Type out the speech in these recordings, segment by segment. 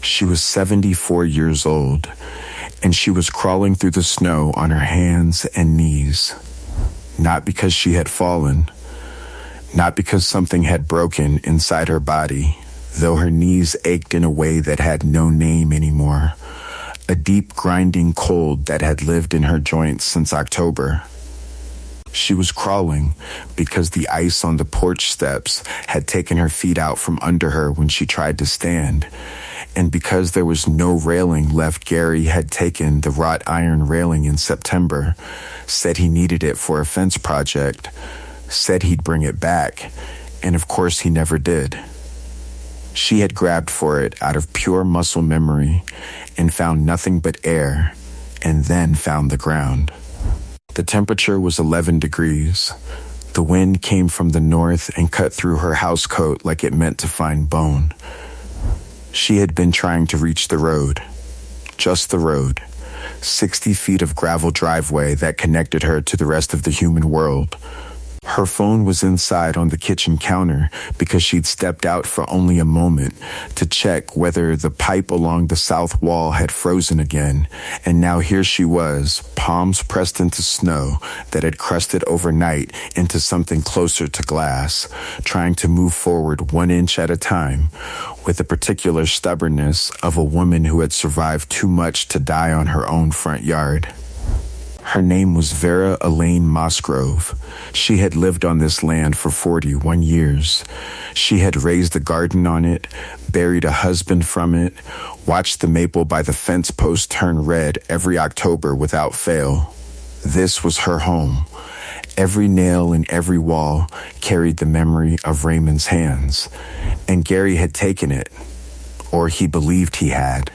She was 74 years old, and she was crawling through the snow on her hands and knees. Not because she had fallen, not because something had broken inside her body, though her knees ached in a way that had no name anymore, a deep grinding cold that had lived in her joints since October. She was crawling because the ice on the porch steps had taken her feet out from under her when she tried to stand, and because there was no railing left. Gary had taken the wrought iron railing in September, said he needed it for a fence project, said he'd bring it back, and of course he never did. She had grabbed for it out of pure muscle memory and found nothing but air, and then found the ground. The temperature was 11 degrees. The wind came from the north and cut through her housecoat like it meant to find bone. She had been trying to reach the road. Just the road. 60 feet of gravel driveway that connected her to the rest of the human world. Her phone was inside on the kitchen counter because she'd stepped out for only a moment to check whether the pipe along the south wall had frozen again, and now here she was, palms pressed into snow that had crusted overnight into something closer to glass, trying to move forward 1 inch at a time, with the particular stubbornness of a woman who had survived too much to die on her own front yard. Her name was Vera Elaine Musgrove. She had lived on this land for 41 years. She had raised a garden on it, buried a husband from it, watched the maple by the fence post turn red every October without fail. This was her home. Every nail in every wall carried the memory of Raymond's hands, and Gary had taken it, or he believed he had.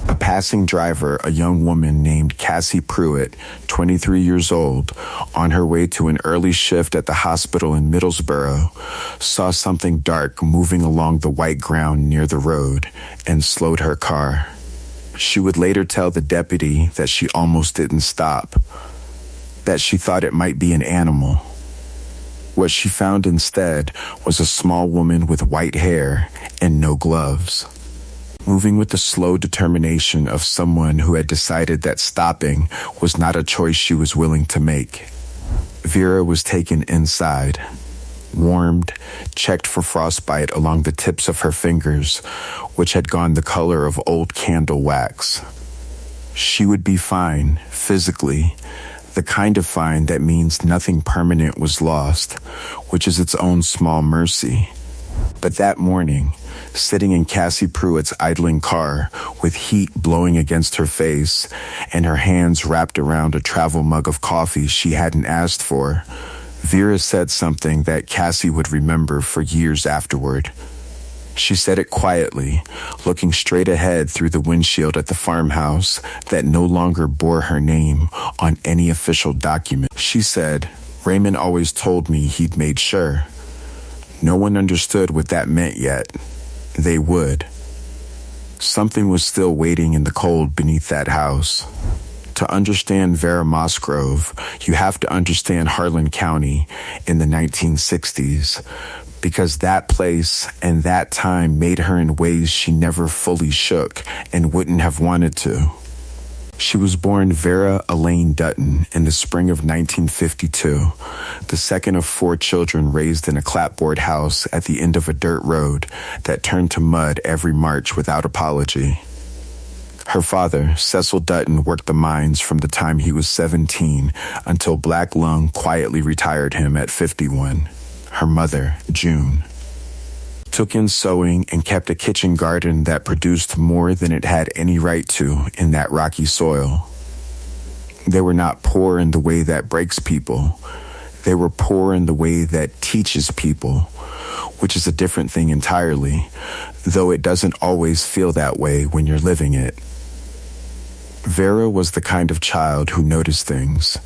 A passing driver, a young woman named Cassie Pruitt, 23 years old, on her way to an early shift at the hospital in Middlesboro, saw something dark moving along the white ground near the road and slowed her car. She would later tell the deputy that she almost didn't stop, that she thought it might be an animal. What she found instead was a small woman with white hair and no gloves, moving with the slow determination of someone who had decided that stopping was not a choice she was willing to make. Vera was taken inside, warmed, checked for frostbite along the tips of her fingers, which had gone the color of old candle wax. She would be fine, physically, the kind of fine that means nothing permanent was lost, which is its own small mercy. But that morning, sitting in Cassie Pruitt's idling car with heat blowing against her face and her hands wrapped around a travel mug of coffee she hadn't asked for, Vera said something that Cassie would remember for years afterward. She said it quietly, looking straight ahead through the windshield at the farmhouse that no longer bore her name on any official document. She said, "Raymond always told me he'd made sure." No one understood what that meant yet. They would. Something was still waiting in the cold beneath that house. To understand Vera Musgrove, you have to understand Harlan County in the 1960s, because that place and that time made her in ways she never fully shook and wouldn't have wanted to. She was born Vera Elaine Dutton in the spring of 1952, the second of 4 children raised in a clapboard house at the end of a dirt road that turned to mud every March without apology. Her father, Cecil Dutton, worked the mines from the time he was 17 until black lung quietly retired him at 51. Her mother, June, took in sewing and kept a kitchen garden that produced more than it had any right to in that rocky soil. They were not poor in the way that breaks people. They were poor in the way that teaches people, which is a different thing entirely, though it doesn't always feel that way when you're living it. Vera was the kind of child who noticed things.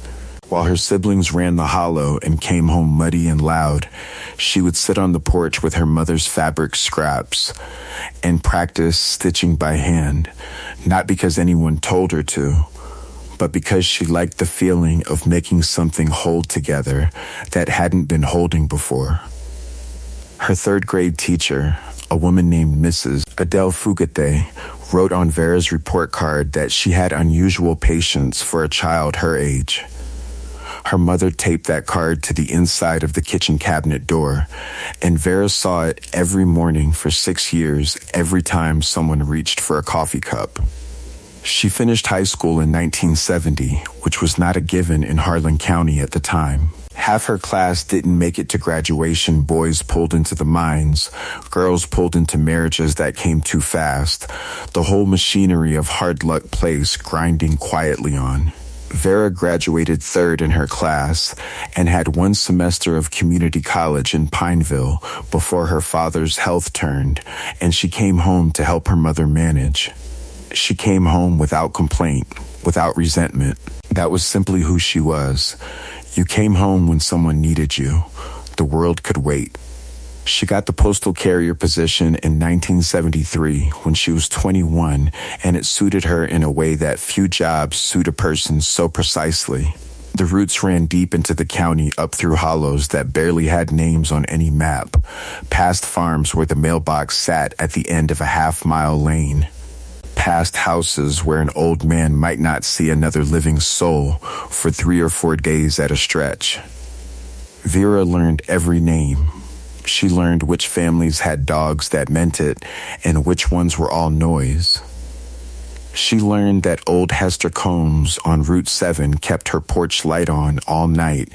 While her siblings ran the hollow and came home muddy and loud, she would sit on the porch with her mother's fabric scraps and practice stitching by hand, not because anyone told her to, but because she liked the feeling of making something hold together that hadn't been holding before. Her 3rd grade teacher, a woman named Mrs. Adele Fugate, wrote on Vera's report card that she had unusual patience for a child her age. Her mother taped that card to the inside of the kitchen cabinet door, and Vera saw it every morning for 6 years every time someone reached for a coffee cup. She finished high school in 1970, which was not a given in Harlan County at the time. Half her class didn't make it to graduation. Boys pulled into the mines, girls pulled into marriages that came too fast, the whole machinery of hard luck place grinding quietly on. Vera graduated third in her class and had 1 semester of community college in Pineville before her father's health turned, and she came home to help her mother manage. She came home without complaint, without resentment. That was simply who she was. You came home when someone needed you. The world could wait. She got the postal carrier position in 1973 when she was 21, and it suited her in a way that few jobs suit a person so precisely. The routes ran deep into the county, up through hollows that barely had names on any map, past farms where the mailbox sat at the end of a half-mile lane, past houses where an old man might not see another living soul for 3 or 4 days at a stretch. Vera learned every name. She learned which families had dogs that meant it and which ones were all noise. She learned that old Hester Combs on Route 7 kept her porch light on all night,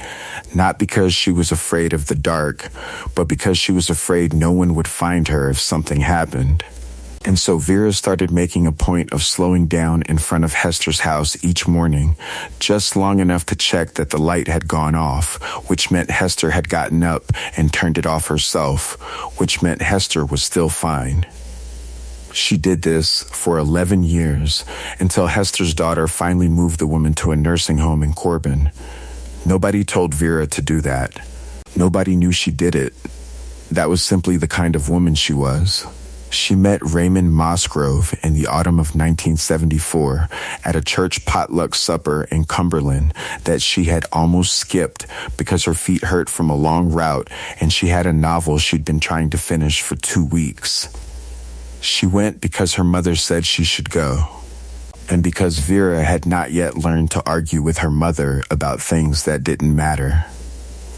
not because she was afraid of the dark, but because she was afraid no one would find her if something happened. And so Vera started making a point of slowing down in front of Hester's house each morning, just long enough to check that the light had gone off, which meant Hester had gotten up and turned it off herself, which meant Hester was still fine. She did this for 11 years, until Hester's daughter finally moved the woman to a nursing home in Corbin. Nobody told Vera to do that. Nobody knew she did it. That was simply the kind of woman she was. She met Raymond Mossgrove in the autumn of 1974 at a church potluck supper in Cumberland that she had almost skipped because her feet hurt from a long route and she had a novel she'd been trying to finish for 2 weeks. She went because her mother said she should go, and because Vera had not yet learned to argue with her mother about things that didn't matter.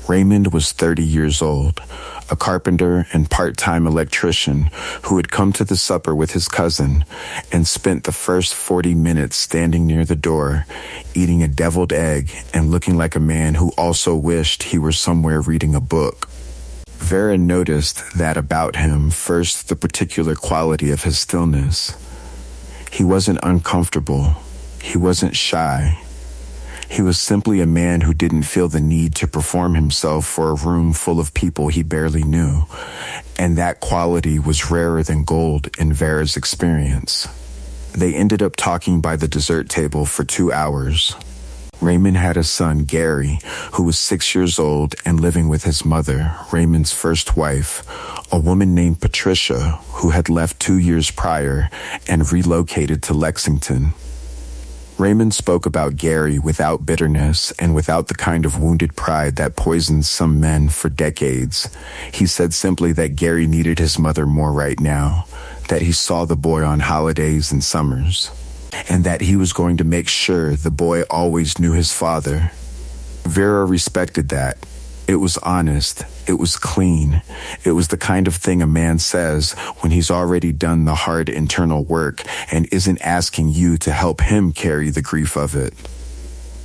Raymond was 30 years old, a carpenter and part-time electrician who had come to the supper with his cousin and spent the first 40 minutes standing near the door, eating a deviled egg and looking like a man who also wished he were somewhere reading a book. Vera noticed that about him, first the particular quality of his stillness. He wasn't uncomfortable. He wasn't shy. He was simply a man who didn't feel the need to perform himself for a room full of people he barely knew, and that quality was rarer than gold in Vera's experience. They ended up talking by the dessert table for 2 hours. Raymond had a son, Gary, who was 6 years old and living with his mother, Raymond's first wife, a woman named Patricia, who had left 2 years prior and relocated to Lexington. Raymond spoke about Gary without bitterness and without the kind of wounded pride that poisons some men for decades. He said simply that Gary needed his mother more right now, that he saw the boy on holidays and summers, and that he was going to make sure the boy always knew his father. Vera respected that. It was honest. It was clean. It was the kind of thing a man says when he's already done the hard internal work and isn't asking you to help him carry the grief of it.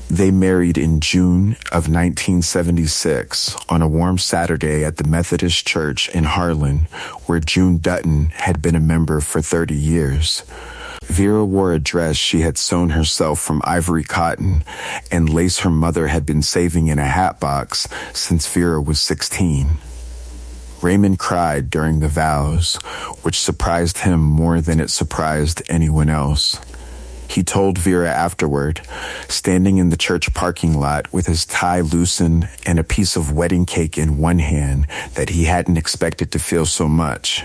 They married in June of 1976 on a warm Saturday at the Methodist Church in Harlan, where June Dutton had been a member for 30 years. Vera wore a dress she had sewn herself from ivory cotton and lace her mother had been saving in a hat box since Vera was 16. Raymond cried during the vows, which surprised him more than it surprised anyone else. He told Vera afterward, standing in the church parking lot with his tie loosened and a piece of wedding cake in one hand, that he hadn't expected to feel so much.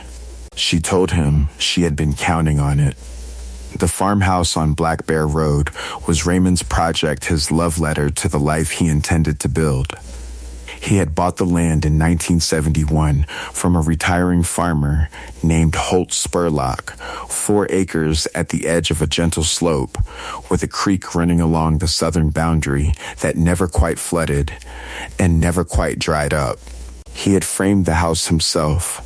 She told him she had been counting on it. The farmhouse on Black Bear Road was Raymond's project, his love letter to the life he intended to build. He had bought the land in 1971 from a retiring farmer named Holt Spurlock, 4 acres at the edge of a gentle slope, with a creek running along the southern boundary that never quite flooded and never quite dried up. He had framed the house himself,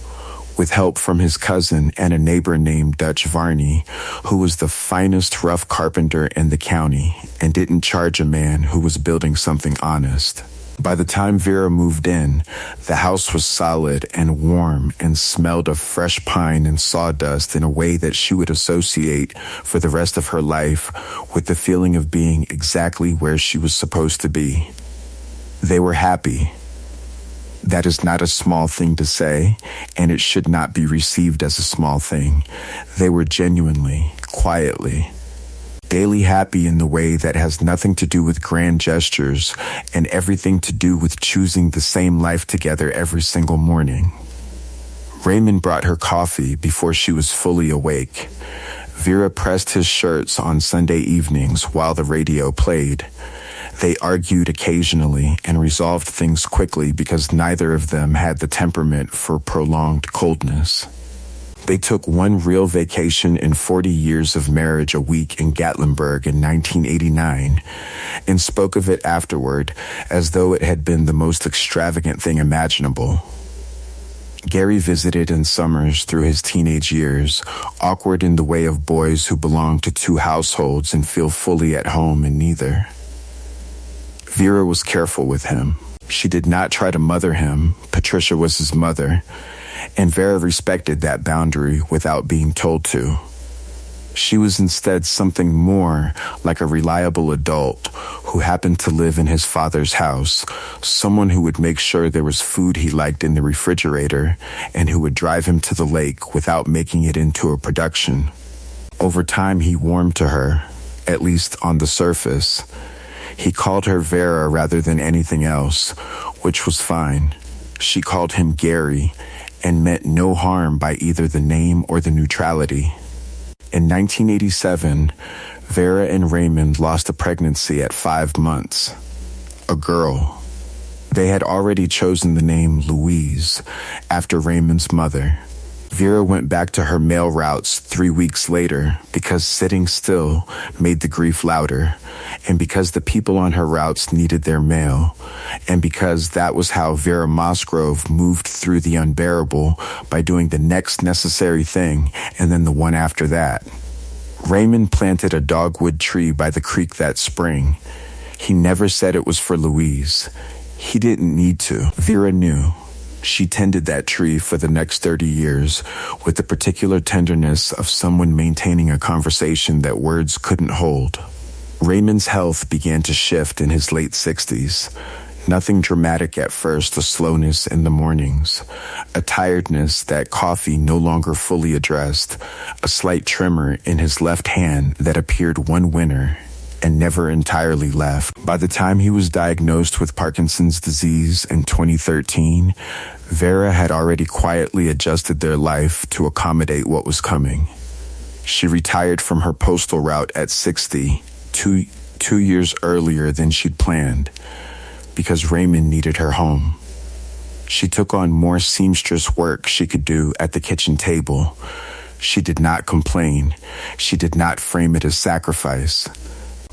with help from his cousin and a neighbor named Dutch Varney, who was the finest rough carpenter in the county and didn't charge a man who was building something honest. By the time Vera moved in, the house was solid and warm and smelled of fresh pine and sawdust in a way that she would associate for the rest of her life with the feeling of being exactly where she was supposed to be. They were happy. That is not a small thing to say, and it should not be received as a small thing. They were genuinely, quietly, daily happy in the way that has nothing to do with grand gestures and everything to do with choosing the same life together every single morning. Raymond brought her coffee before she was fully awake. Vera pressed his shirts on Sunday evenings while the radio played. They argued occasionally and resolved things quickly because neither of them had the temperament for prolonged coldness. They took one real vacation in 40 years of marriage a week in Gatlinburg in 1989 and spoke of it afterward as though it had been the most extravagant thing imaginable. Gary visited in summers through his teenage years, awkward in the way of boys who belong to 2 households and feel fully at home in neither. Vera was careful with him. She did not try to mother him. Patricia was his mother, and Vera respected that boundary without being told to. She was instead something more like a reliable adult who happened to live in his father's house, someone who would make sure there was food he liked in the refrigerator and who would drive him to the lake without making it into a production. Over time, he warmed to her, at least on the surface. He called her Vera rather than anything else, which was fine. She called him Gary and meant no harm by either the name or the neutrality. In 1987, Vera and Raymond lost a pregnancy at 5 months. A girl. They had already chosen the name Louise after Raymond's mother. Vera went back to her mail routes 3 weeks later because sitting still made the grief louder, and because the people on her routes needed their mail, and because that was how Vera Musgrove moved through the unbearable by doing the next necessary thing and then the one after that. Raymond planted a dogwood tree by the creek that spring. He never said it was for Louise. He didn't need to. Vera knew. She tended that tree for the next 30 years with the particular tenderness of someone maintaining a conversation that words couldn't hold. Raymond's health began to shift in his late 60s. Nothing dramatic at first, a slowness in the mornings, a tiredness that coffee no longer fully addressed, a slight tremor in his left hand that appeared one winter and never entirely left. By the time he was diagnosed with Parkinson's disease in 2013, Vera had already quietly adjusted their life to accommodate what was coming. She retired from her postal route at 60, two years earlier than she'd planned, because Raymond needed her home. She took on more seamstress work she could do at the kitchen table. She did not complain. She did not frame it as sacrifice.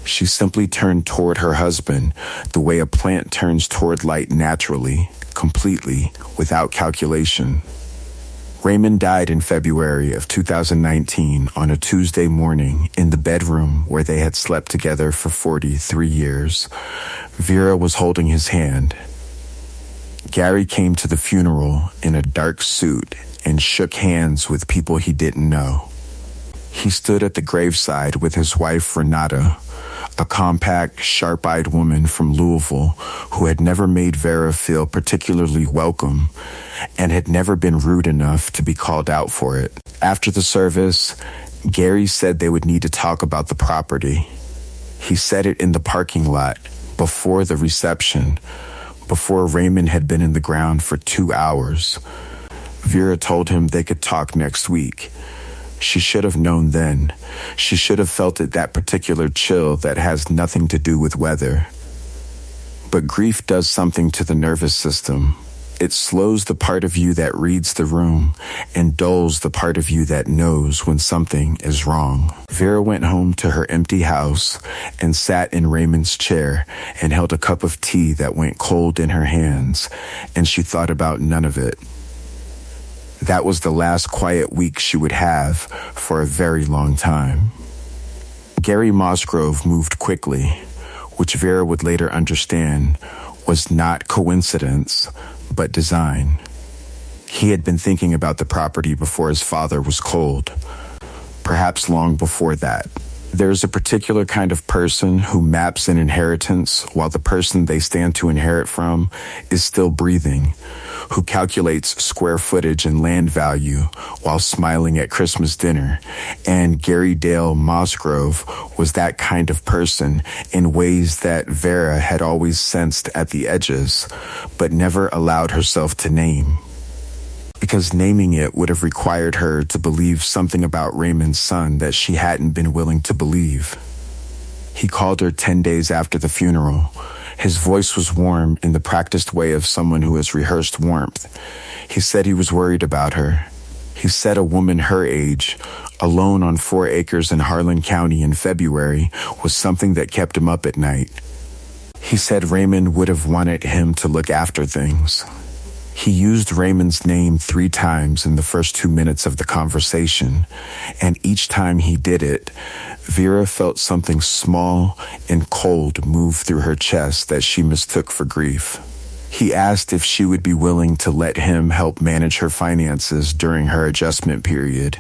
She simply turned toward her husband the way a plant turns toward light naturally, completely, without calculation. Raymond died in February of 2019 on a Tuesday morning in the bedroom where they had slept together for 43 years. Vera was holding his hand. Gary came to the funeral in a dark suit and shook hands with people he didn't know. He stood at the graveside with his wife, Renata, a compact, sharp-eyed woman from Louisville who had never made Vera feel particularly welcome and had never been rude enough to be called out for it. After the service, Gary said they would need to talk about the property. He said it in the parking lot, before the reception, before Raymond had been in the ground for 2 hours. Vera told him they could talk next week. She should have known then. She should have felt it, that particular chill that has nothing to do with weather. But grief does something to the nervous system. It slows the part of you that reads the room and dulls the part of you that knows when something is wrong. Vera went home to her empty house and sat in Raymond's chair and held a cup of tea that went cold in her hands, and she thought about none of it. That was the last quiet week she would have for a very long time. Gary Musgrove moved quickly, which Vera would later understand was not coincidence, but design. He had been thinking about the property before his father was cold, perhaps long before that. There's a particular kind of person who maps an inheritance while the person they stand to inherit from is still breathing, who calculates square footage and land value while smiling at Christmas dinner. And Gary Dale Musgrove was that kind of person in ways that Vera had always sensed at the edges, but never allowed herself to name. Because naming it would have required her to believe something about Raymond's son that she hadn't been willing to believe. He called her 10 days after the funeral. His voice was warm in the practiced way of someone who has rehearsed warmth. He said he was worried about her. He said a woman her age, alone on 4 acres in Harlan County in February, was something that kept him up at night. He said Raymond would have wanted him to look after things. He used Raymond's name 3 times in the first 2 minutes of the conversation, and each time he did it, Vera felt something small and cold move through her chest that she mistook for grief. He asked if she would be willing to let him help manage her finances during her adjustment period.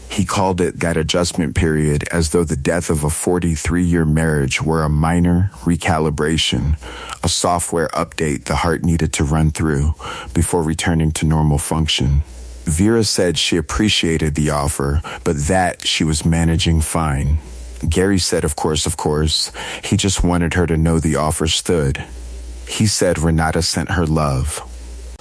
He called it that adjustment period as though the death of a 43-year marriage were a minor recalibration, a software update the heart needed to run through before returning to normal function. Vera said she appreciated the offer, but that she was managing fine. Gary said, of course, he just wanted her to know the offer stood. He said Renata sent her love.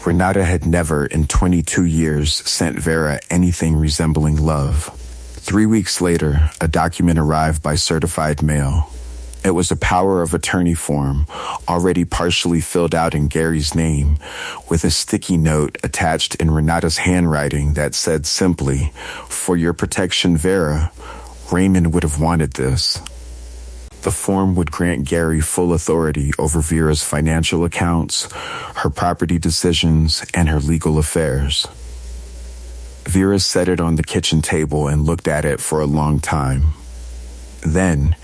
Renata had never in 22 years sent Vera anything resembling love. 3 weeks later, a document arrived by certified mail. It was a power of attorney form, already partially filled out in Gary's name, with a sticky note attached in Renata's handwriting that said simply, "For your protection, Vera, Raymond would have wanted this." The form would grant Gary full authority over Vera's financial accounts, her property decisions, and her legal affairs. Vera set it on the kitchen table and looked at it for a long time. Then,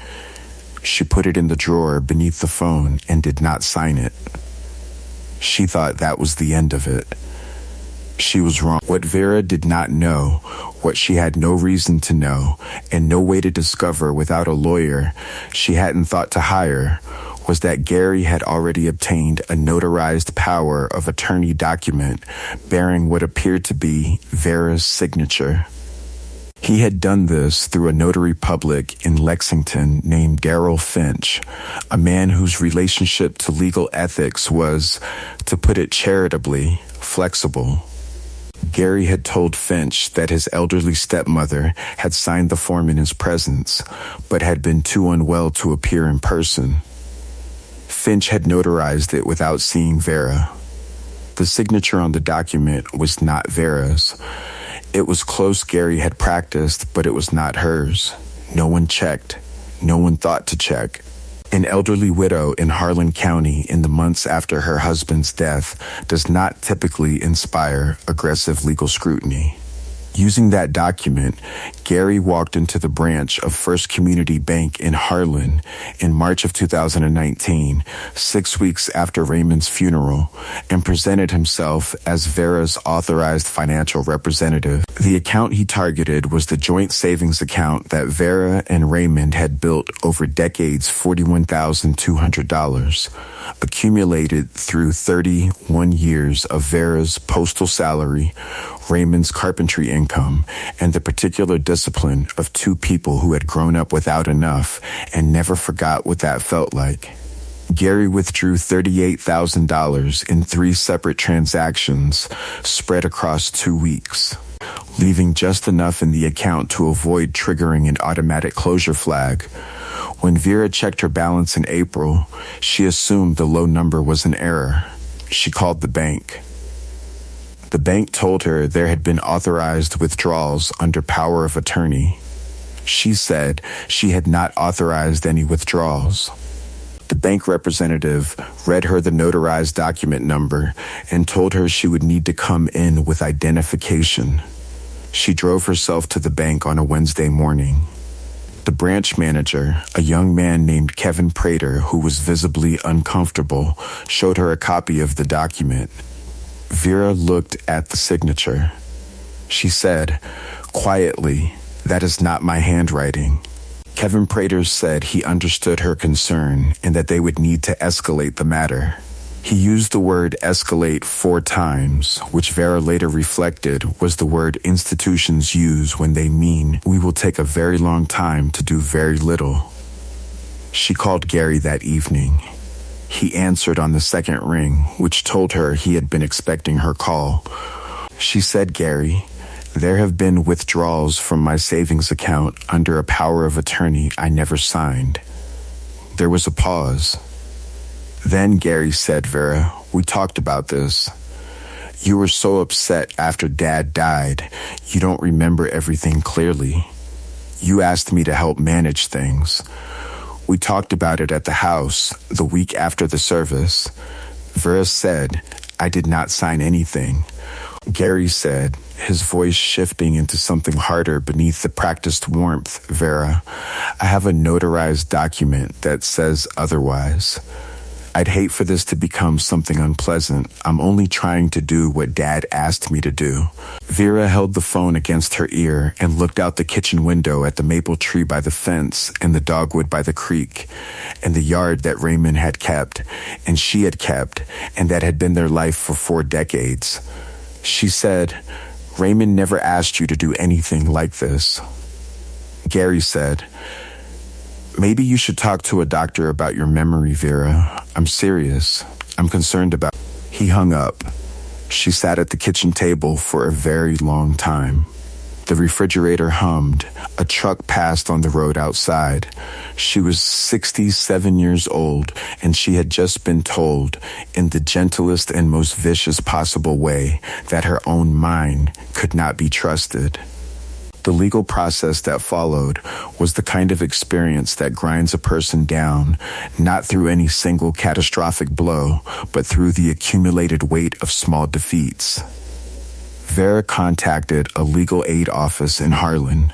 she put it in the drawer beneath the phone and did not sign it. She thought that was the end of it. She was wrong. What Vera did not know, what she had no reason to know, and no way to discover without a lawyer she hadn't thought to hire, was that Gary had already obtained a notarized power of attorney document bearing what appeared to be Vera's signature. He had done this through a notary public in Lexington named Darrell Finch, a man whose relationship to legal ethics was, to put it charitably, flexible. Gary had told Finch that his elderly stepmother had signed the form in his presence, but had been too unwell to appear in person. Finch had notarized it without seeing Vera. The signature on the document was not Vera's. It was close Gary had practiced, but it was not hers. No one checked. No one thought to check. An elderly widow in Harlan County in the months after her husband's death does not typically inspire aggressive legal scrutiny. Using that document, Gary walked into the branch of First Community Bank in Harlan in March of 2019, 6 weeks after Raymond's funeral, and presented himself as Vera's authorized financial representative. The account he targeted was the joint savings account that Vera and Raymond had built over decades, $41,200, accumulated through 31 years of Vera's postal salary, Raymond's carpentry income, and the particular discipline of 2 people who had grown up without enough and never forgot what that felt like. Gary withdrew $38,000 in 3 separate transactions spread across 2 weeks, leaving just enough in the account to avoid triggering an automatic closure flag. When Vera checked her balance in April, she assumed the low number was an error. She called the bank. The bank told her there had been authorized withdrawals under power of attorney. She said she had not authorized any withdrawals. The bank representative read her the notarized document number and told her she would need to come in with identification. She drove herself to the bank on a Wednesday morning. The branch manager, a young man named Kevin Prater, who was visibly uncomfortable, showed her a copy of the document. Vera looked at the signature. She said, quietly, "That is not my handwriting." Kevin Prater said he understood her concern and that they would need to escalate the matter. He used the word escalate 4 times, which Vera later reflected was the word institutions use when they mean we will take a very long time to do very little. She called Gary that evening. He answered on the second ring, which told her he had been expecting her call. She said, "Gary, there have been withdrawals from my savings account under a power of attorney I never signed." There was a pause. "Then, Gary said, Vera, we talked about this. You were so upset after Dad died, you don't remember everything clearly. You asked me to help manage things. We talked about it at the house the week after the service. Vera said, I did not sign anything." Gary said, his voice shifting into something harder beneath the practiced warmth, "Vera, I have a notarized document that says otherwise. I'd hate for this to become something unpleasant. I'm only trying to do what Dad asked me to do." Vera held the phone against her ear and looked out the kitchen window at the maple tree by the fence and the dogwood by the creek and the yard that Raymond had kept and she had kept and that had been their life for 4 decades. She said, "Raymond never asked you to do anything like this." Gary said, "Maybe you should talk to a doctor about your memory, Vera. I'm serious. I'm concerned about." He hung up. She sat at the kitchen table for a very long time. The refrigerator hummed. A truck passed on the road outside. She was 67 years old, and she had just been told, in the gentlest and most vicious possible way, that her own mind could not be trusted. The legal process that followed was the kind of experience that grinds a person down, not through any single catastrophic blow, but through the accumulated weight of small defeats. Vera contacted a legal aid office in Harlan.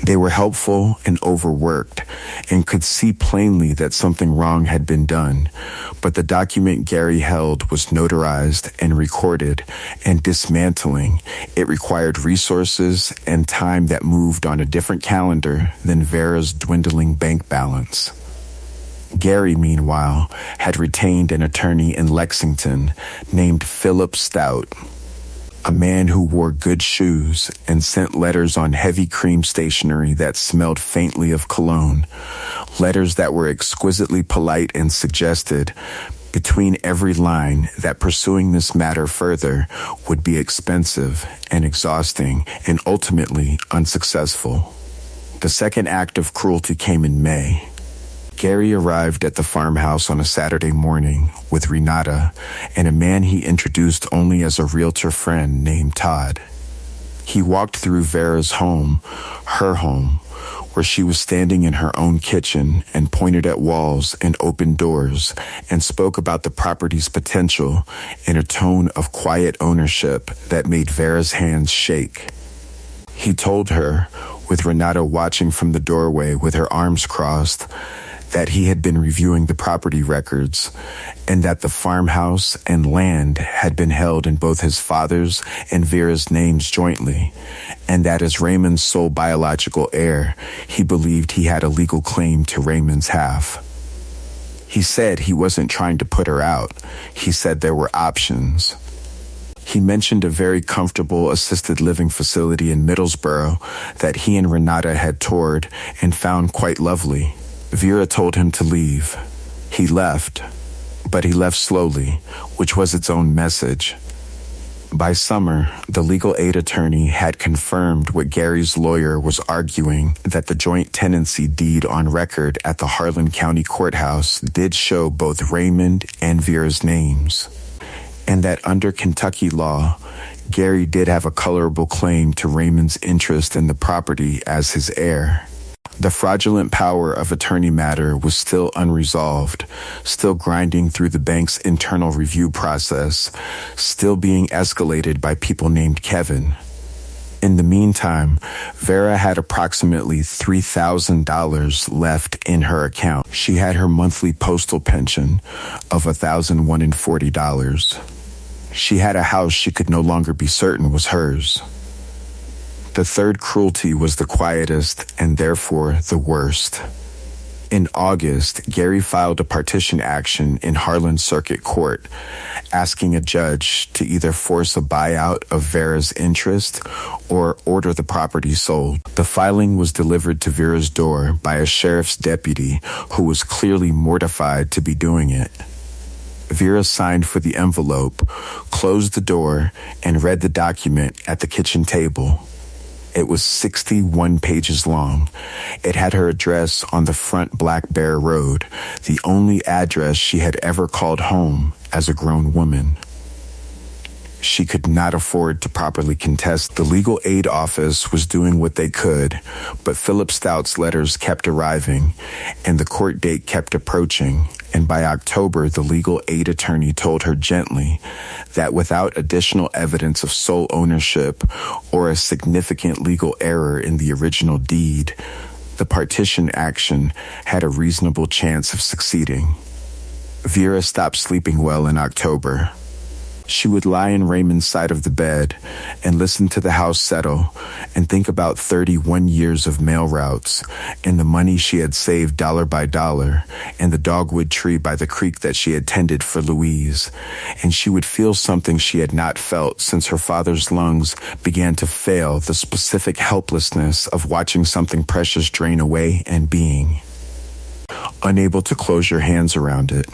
They were helpful and overworked and could see plainly that something wrong had been done, but the document Gary held was notarized and recorded, and dismantling it required resources and time that moved on a different calendar than Vera's dwindling bank balance. Gary, meanwhile, had retained an attorney in Lexington named Philip Stout, a man who wore good shoes and sent letters on heavy cream stationery that smelled faintly of cologne, letters that were exquisitely polite and suggested, between every line, that pursuing this matter further would be expensive and exhausting and ultimately unsuccessful. The second act of cruelty came in May. Gary arrived at the farmhouse on a Saturday morning with Renata and a man he introduced only as a realtor friend named Todd. He walked through Vera's home, her home, where she was standing in her own kitchen and pointed at walls and open doors and spoke about the property's potential in a tone of quiet ownership that made Vera's hands shake. He told her, with Renata watching from the doorway with her arms crossed, that he had been reviewing the property records and that the farmhouse and land had been held in both his father's and Vera's names jointly, and that as Raymond's sole biological heir, he believed he had a legal claim to Raymond's half. He said he wasn't trying to put her out. He said there were options. He mentioned a very comfortable assisted living facility in Middlesboro that he and Renata had toured and found quite lovely. Vera told him to leave. He left, but he left slowly, which was its own message. By summer, the legal aid attorney had confirmed what Gary's lawyer was arguing, that the joint tenancy deed on record at the Harlan County Courthouse did show both Raymond and Vera's names, and that under Kentucky law, Gary did have a colorable claim to Raymond's interest in the property as his heir. The fraudulent power of attorney matter was still unresolved, still grinding through the bank's internal review process, still being escalated by people named Kevin. In the meantime, Vera had approximately $3,000 left in her account. She had her monthly postal pension of $1,040. She had a house she could no longer be certain was hers. The third cruelty was the quietest and therefore the worst. In August, Gary filed a partition action in Harlan Circuit Court, asking a judge to either force a buyout of Vera's interest or order the property sold. The filing was delivered to Vera's door by a sheriff's deputy who was clearly mortified to be doing it. Vera signed for the envelope, closed the door, and read the document at the kitchen table. It was 61 pages long. It had her address on the front Black Bear Road, the only address she had ever called home as a grown woman. She could not afford to properly contest. The legal aid office was doing what they could, but Philip Stout's letters kept arriving, and the court date kept approaching, and by October, the legal aid attorney told her gently that without additional evidence of sole ownership or a significant legal error in the original deed, the partition action had a reasonable chance of succeeding. Vera stopped sleeping well in October. She would lie in Raymond's side of the bed and listen to the house settle and think about 31 years of mail routes and the money she had saved dollar by dollar and the dogwood tree by the creek that she had tended for Louise. And she would feel something she had not felt since her father's lungs began to fail, the specific helplessness of watching something precious drain away and being unable to close your hands around it.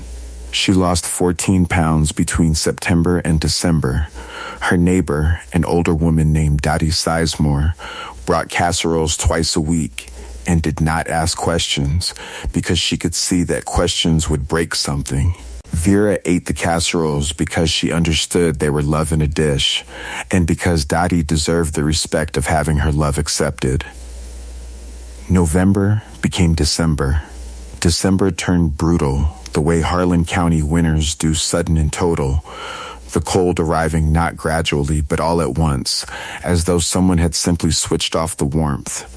She lost 14 pounds between September and December. Her neighbor, an older woman named Dottie Sizemore, brought casseroles twice a week and did not ask questions because she could see that questions would break something. Vera ate the casseroles because she understood they were love in a dish and because Dottie deserved the respect of having her love accepted. November became December. December turned brutal, the way Harlan County winters do, sudden and total, the cold arriving not gradually but all at once, as though someone had simply switched off the warmth.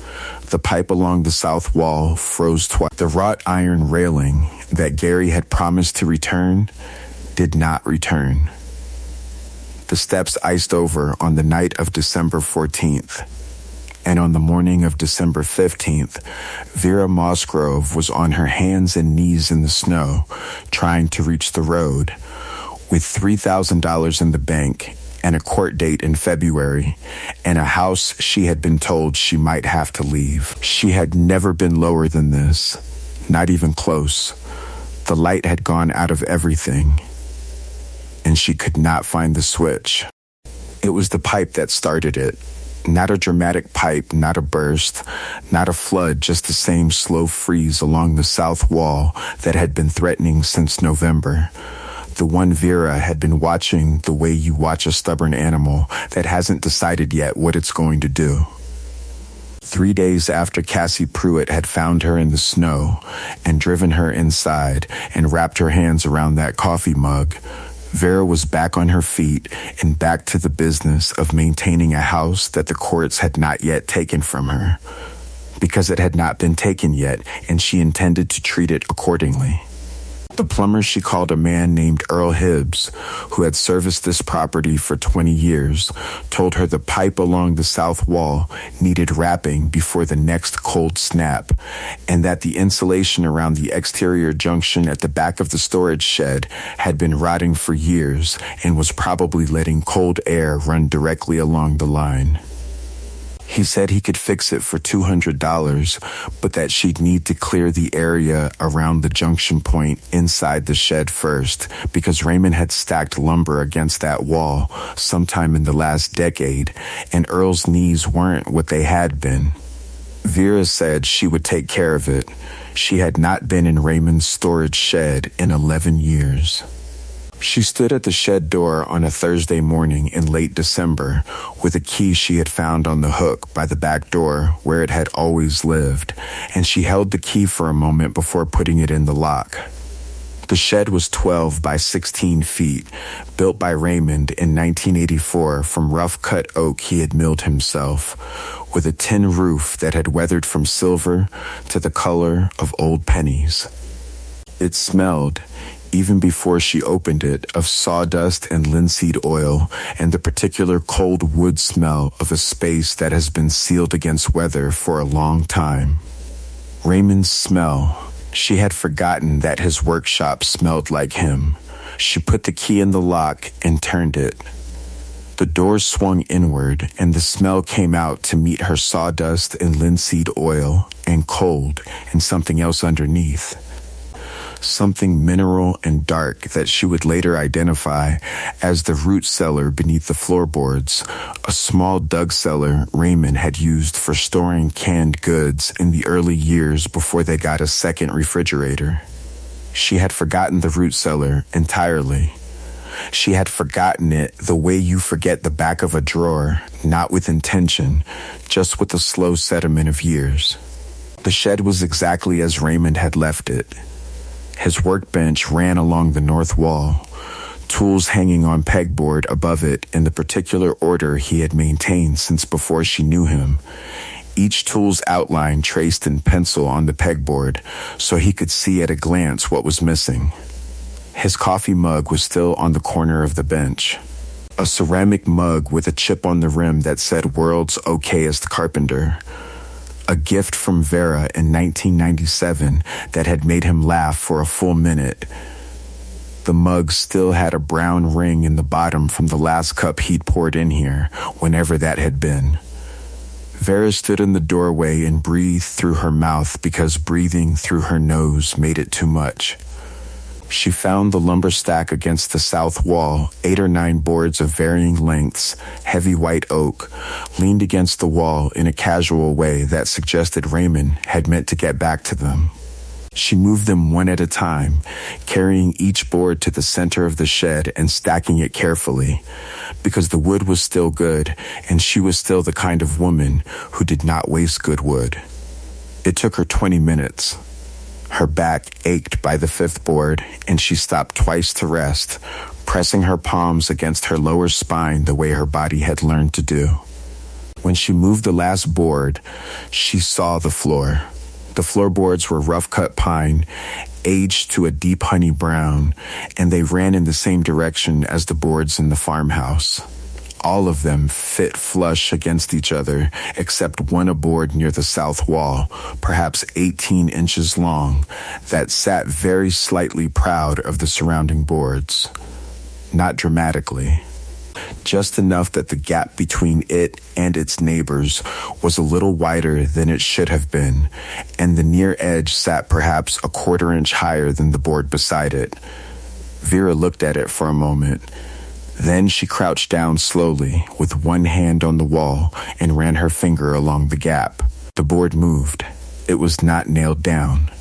The pipe along the south wall froze twice. The wrought iron railing that Gary had promised to return did not return. The steps iced over on the night of December 14th. And on the morning of December 15th, Vera Mossgrove was on her hands and knees in the snow, trying to reach the road. With $3,000 in the bank and a court date in February, and a house she had been told she might have to leave. She had never been lower than this, not even close. The light had gone out of everything, and she could not find the switch. It was the pipe that started it. Not a dramatic pipe, not a burst, not a flood, just the same slow freeze along the south wall that had been threatening since November. The one Vera had been watching the way you watch a stubborn animal that hasn't decided yet what it's going to do. 3 days after Cassie Pruitt had found her in the snow and driven her inside and wrapped her hands around that coffee mug, Vera was back on her feet and back to the business of maintaining a house that the courts had not yet taken from her, because it had not been taken yet, and she intended to treat it accordingly. The plumber she called a man named Earl Hibbs, who had serviced this property for 20 years, told her the pipe along the south wall needed wrapping before the next cold snap, and that the insulation around the exterior junction at the back of the storage shed had been rotting for years and was probably letting cold air run directly along the line. He said he could fix it for $200, but that she'd need to clear the area around the junction point inside the shed first, because Raymond had stacked lumber against that wall sometime in the last decade, and Earl's knees weren't what they had been. Vera said she would take care of it. She had not been in Raymond's storage shed in 11 years. She stood at the shed door on a Thursday morning in late December with a key she had found on the hook by the back door where it had always lived, and she held the key for a moment before putting it in the lock. The shed was 12 by 16 feet, built by Raymond in 1984 from rough-cut oak he had milled himself, with a tin roof that had weathered from silver to the color of old pennies. It smelled, even before she opened it, of sawdust and linseed oil and the particular cold wood smell of a space that has been sealed against weather for a long time. Raymond's smell. She had forgotten that his workshop smelled like him. She put the key in the lock and turned it. The door swung inward, and the smell came out to meet her sawdust and linseed oil, and cold, and something else underneath. Something mineral and dark that she would later identify as the root cellar beneath the floorboards, a small dug cellar Raymond had used for storing canned goods in the early years before they got a second refrigerator. She had forgotten the root cellar entirely. She had forgotten it the way you forget the back of a drawer, not with intention, just with the slow sediment of years. The shed was exactly as Raymond had left it. His workbench ran along the north wall, tools hanging on pegboard above it in the particular order he had maintained since before she knew him, each tool's outline traced in pencil on the pegboard so he could see at a glance what was missing. His coffee mug was still on the corner of the bench, a ceramic mug with a chip on the rim that said "World's Okayest Carpenter," a gift from Vera in 1997 that had made him laugh for a full minute. The mug still had a brown ring in the bottom from the last cup he'd poured in here, whenever that had been. Vera stood in the doorway and breathed through her mouth because breathing through her nose made it too much. She found the lumber stack against the south wall, 8 or 9 boards of varying lengths, heavy white oak, leaned against the wall in a casual way that suggested Raymond had meant to get back to them. She moved them one at a time, carrying each board to the center of the shed and stacking it carefully, because the wood was still good, and she was still the kind of woman who did not waste good wood. It took her 20 minutes. Her back ached by the 5th board, and she stopped twice to rest, pressing her palms against her lower spine the way her body had learned to do. When she moved the last board, she saw the floor. The floorboards were rough-cut pine, aged to a deep honey brown, and they ran in the same direction as the boards in the farmhouse. All of them fit flush against each other, except one board near the south wall, perhaps 18 inches long, that sat very slightly proud of the surrounding boards. Not dramatically. Just enough that the gap between it and its neighbors was a little wider than it should have been, and the near edge sat perhaps a 1/4 inch higher than the board beside it. Vera looked at it for a moment. Then she crouched down slowly, with one hand on the wall, and ran her finger along the gap. The board moved. It was not nailed down.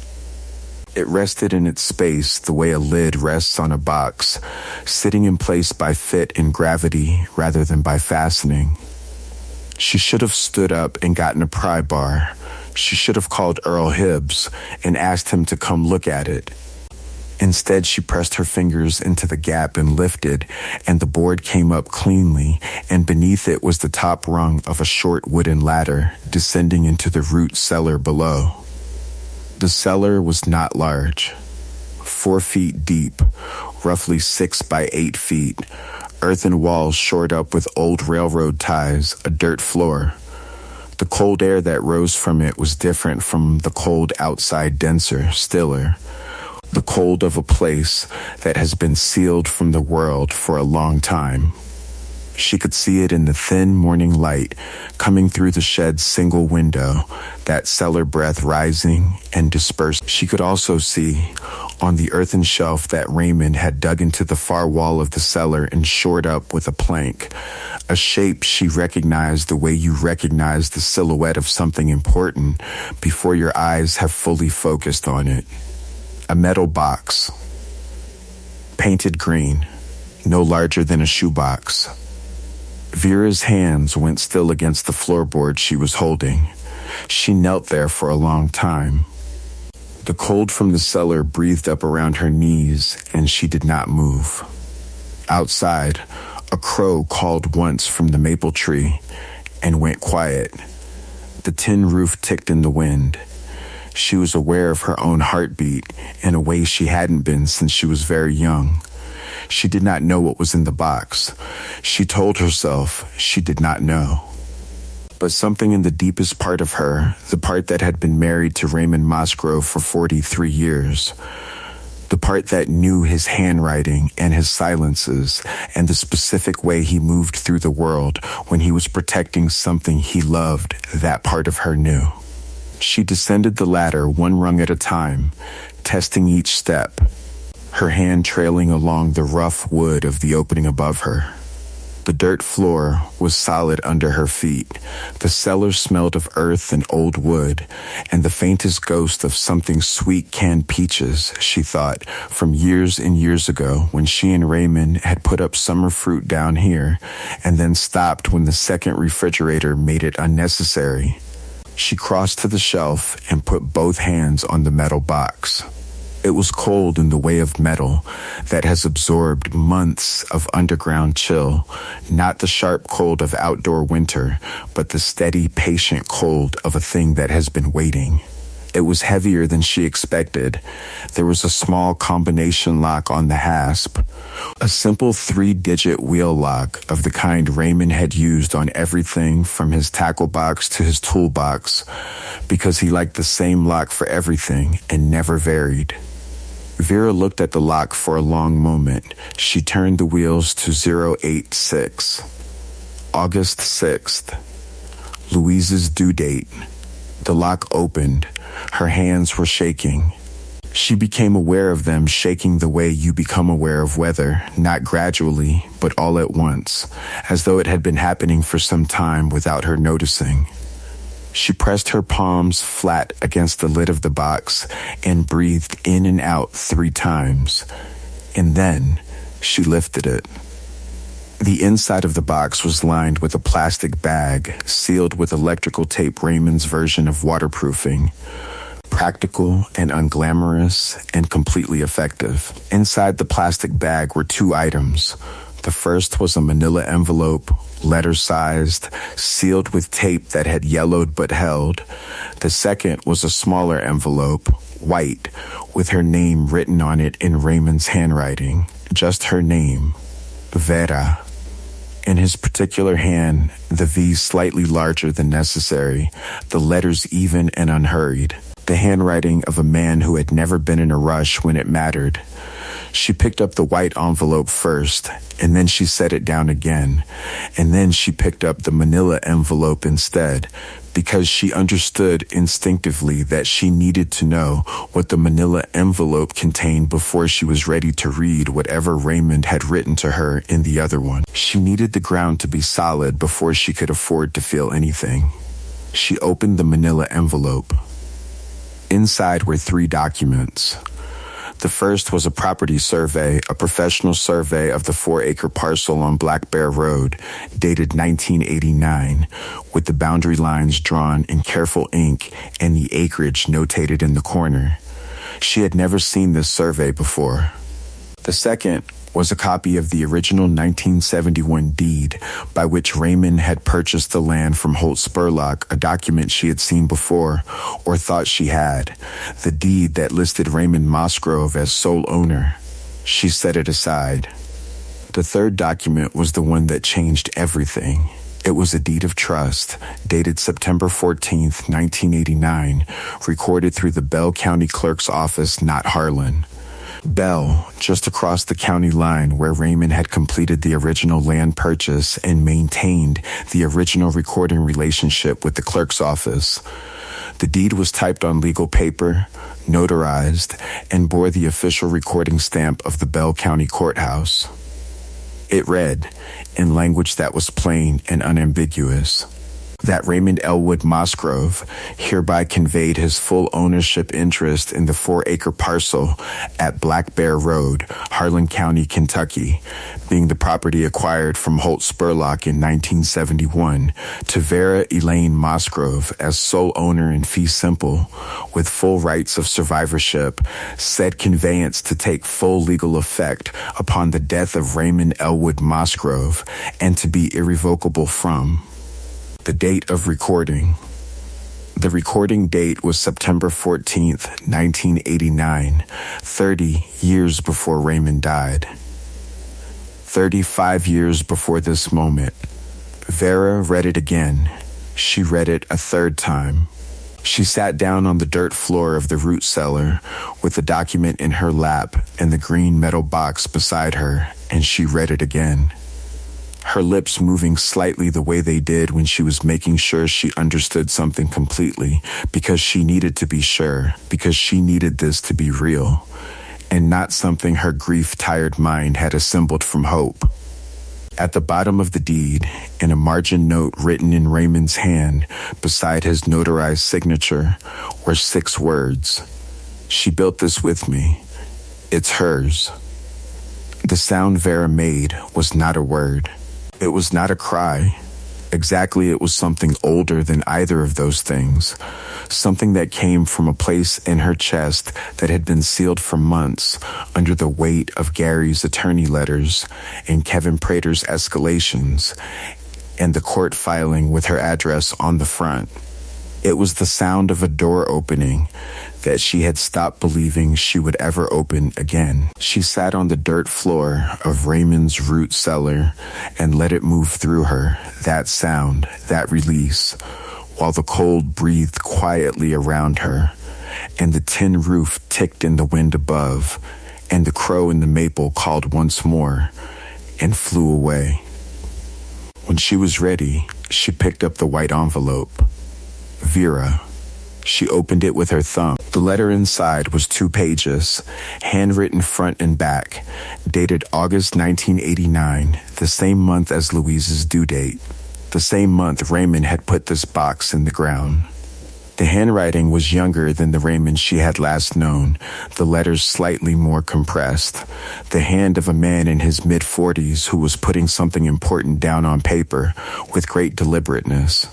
It rested in its space the way a lid rests on a box, sitting in place by fit and gravity rather than by fastening. She should have stood up and gotten a pry bar. She should have called Earl Hibbs and asked him to come look at it. Instead, she pressed her fingers into the gap and lifted, and the board came up cleanly, and beneath it was the top rung of a short wooden ladder descending into the root cellar below. The cellar was not large. 4 feet deep, roughly 6 by 8 feet, earthen walls shored up with old railroad ties, a dirt floor. The cold air that rose from it was different from the cold outside, denser, stiller. The cold of a place that has been sealed from the world for a long time. She could see it in the thin morning light coming through the shed's single window, that cellar breath rising and dispersed. She could also see, on the earthen shelf that Raymond had dug into the far wall of the cellar and shored up with a plank, a shape she recognized the way you recognize the silhouette of something important before your eyes have fully focused on it. A metal box, painted green, no larger than a shoebox. Vera's hands went still against the floorboard she was holding. She knelt there for a long time. The cold from the cellar breathed up around her knees, and she did not move. Outside, a crow called once from the maple tree and went quiet. The tin roof ticked in the wind. She was aware of her own heartbeat in a way she hadn't been since she was very young. She did not know what was in the box. She told herself she did not know. But something in the deepest part of her, the part that had been married to Raymond Musgrove for 43 years, the part that knew his handwriting and his silences and the specific way he moved through the world when he was protecting something he loved, that part of her knew. She descended the ladder one rung at a time, testing each step, her hand trailing along the rough wood of the opening above her. The dirt floor was solid under her feet. The cellar smelled of earth and old wood, and the faintest ghost of something sweet canned peaches, she thought, from years and years ago when she and Raymond had put up summer fruit down here, and then stopped when the second refrigerator made it unnecessary. She crossed to the shelf and put both hands on the metal box. It was cold in the way of metal that has absorbed months of underground chill, not the sharp cold of outdoor winter, but the steady, patient cold of a thing that has been waiting. It was heavier than she expected. There was a small combination lock on the hasp, a simple 3-digit wheel lock of the kind Raymond had used on everything from his tackle box to his toolbox, because he liked the same lock for everything and never varied. Vera looked at the lock for a long moment. She turned the wheels to 086. August 6th. Louise's due date. The lock opened. Her hands were shaking. She became aware of them shaking the way you become aware of weather, not gradually, but all at once, as though it had been happening for some time without her noticing. She pressed her palms flat against the lid of the box and breathed in and out 3 times. And then she lifted it. The inside of the box was lined with a plastic bag sealed with electrical tape, Raymond's version of waterproofing. Practical and unglamorous and completely effective. Inside the plastic bag were 2 items. The first was a manila envelope, letter-sized, sealed with tape that had yellowed but held. The second was a smaller envelope, white, with her name written on it in Raymond's handwriting. Just her name, Vera. In his particular hand, the V slightly larger than necessary, the letters even and unhurried. The handwriting of a man who had never been in a rush when it mattered. She picked up the white envelope first, and then she set it down again, and then she picked up the manila envelope instead, because she understood instinctively that she needed to know what the manila envelope contained before she was ready to read whatever Raymond had written to her in the other one. She needed the ground to be solid before she could afford to feel anything. She opened the manila envelope. Inside were 3 documents. The first was a property survey, a professional survey of the 4-acre parcel on Black Bear Road, dated 1989, with the boundary lines drawn in careful ink and the acreage notated in the corner. She had never seen this survey before. The second was a copy of the original 1971 deed by which Raymond had purchased the land from Holt Spurlock, a document she had seen before, or thought she had, the deed that listed Raymond Musgrove as sole owner. She set it aside. The third document was the one that changed everything. It was a deed of trust, dated September 14th, 1989, recorded through the Bell County Clerk's office, not Harlan. Bell, just across the county line where Raymond had completed the original land purchase and maintained the original recording relationship with the clerk's office. The deed was typed on legal paper, notarized, and bore the official recording stamp of the Bell County Courthouse. It read, in language that was plain and unambiguous, that Raymond Elwood Musgrove hereby conveyed his full ownership interest in the 4-acre parcel at Black Bear Road, Harlan County, Kentucky, being the property acquired from Holt Spurlock in 1971, to Vera Elaine Musgrove as sole owner in fee simple, with full rights of survivorship, said conveyance to take full legal effect upon the death of Raymond Elwood Musgrove and to be irrevocable from. The date of recording. The recording date was September 14th, 1989, 30 years before Raymond died. 35 years before this moment, Vera read it again. She read it a third time. She sat down on the dirt floor of the root cellar with the document in her lap and the green metal box beside her, and she read it again. Her lips moving slightly the way they did when she was making sure she understood something completely, because she needed to be sure, because she needed this to be real, and not something her grief-tired mind had assembled from hope. At the bottom of the deed, in a margin note written in Raymond's hand beside his notarized signature, were 6 words. She built this with me. It's hers. The sound Vera made was not a word. It was not a cry. Exactly, it was something older than either of those things. Something that came from a place in her chest that had been sealed for months under the weight of Gary's attorney letters and Kevin Prater's escalations and the court filing with her address on the front. It was the sound of a door opening that she had stopped believing she would ever open again. She sat on the dirt floor of Raymond's root cellar and let it move through her, that sound, that release, while the cold breathed quietly around her, and the tin roof ticked in the wind above, and the crow in the maple called once more and flew away. When she was ready, she picked up the white envelope. Vera. She opened it with her thumb. The letter inside was 2 pages, handwritten front and back, dated August 1989, the same month as Louise's due date, the same month Raymond had put this box in the ground. The handwriting was younger than the Raymond she had last known, the letters slightly more compressed, the hand of a man in his mid-40s who was putting something important down on paper with great deliberateness.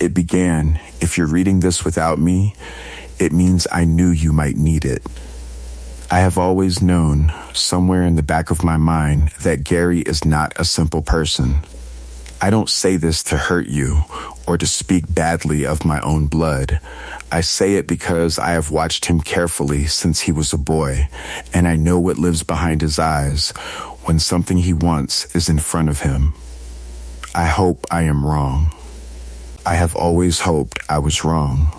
It began, if you're reading this without me, it means I knew you might need it. I have always known, somewhere in the back of my mind, that Gary is not a simple person. I don't say this to hurt you or to speak badly of my own blood. I say it because I have watched him carefully since he was a boy, and I know what lives behind his eyes when something he wants is in front of him. I hope I am wrong. I have always hoped I was wrong.